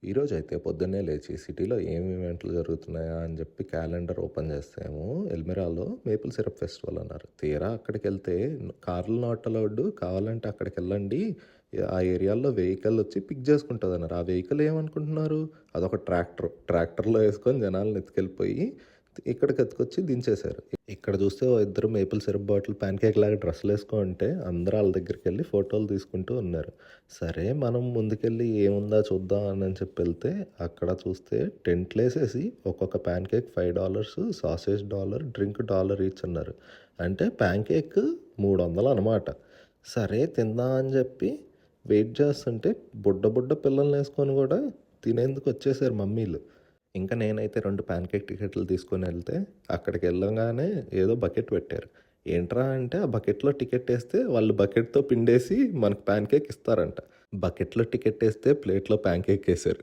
ఈరోజైతే పొద్దున్నే లేచి సిటీలో ఏం ఈవెంట్లు జరుగుతున్నాయా అని చెప్పి క్యాలెండర్ ఓపెన్ చేస్తేమో ఎల్మిరాలో మేపుల్ సిరప్ ఫెస్టివల్ అన్నారు. తీరా అక్కడికెళ్తే కార్లు నాట్ అలౌడ్, కావాలంటే అక్కడికెళ్ళండి. ఆ ఏరియాలో వెహికల్ వచ్చి పిక్ చేసుకుంటదన్నారు. ఆ వెహికల్ ఏమనుకుంటున్నారు? అదొక ట్రాక్టర్. ట్రాక్టర్‌లో యేసుకొని జనాల్ని ఎత్తుకెళ్ళిపోయి ఇక్కడికి ఎత్తుకొచ్చి దించేశారు. ఇక్కడ చూస్తే ఓ ఇద్దరు మేపుల్ సిరప్ బాటిల్ ప్యాన్‌కేక్ లాగా డ్రెస్సులేసుకో అంటే అందరూ ఆళ్ళ దగ్గరికెళ్ళి ఫోటోలు తీసుకుంటూ ఉన్నారు. సరే మనం ముందుకెళ్ళి ఏముందా చూద్దాం అని చెప్పి వెళ్తే అక్కడ చూస్తే టెంట్‌లేసేసి ఒక్కొక్క pancake $5, sausage dollar, drink dollar each అన్నారు. అంటే ప్యాన్‌కేక్ 300 అనమాట. సరే తిందాం అని చెప్పి వెయిట్ చేస్తుంటే బుడ్డ బుడ్డ పిల్లల్నేసుకొని కూడా తినేందుకు వచ్చేసారు మమ్మీలు. ఇంకా నేనైతే 2 ప్యాన్‌కేక్ టికెట్లు తీసుకొనెళ్తే అక్కడికెళ్ళంగానే ఏదో బకెట్ పెట్టారు. ఏంట్రా అంటే ఆ బకెట్‌లో టికెట్టేస్తే వాళ్ళు బకెట్‌తో పిండేసి మనకు ప్యాన్‌కేక్ ఇస్తారంట. బకెట్‌లో టికెట్టేస్తే ప్లేట్‌లో ప్యాన్‌కేక్ ఏశారు.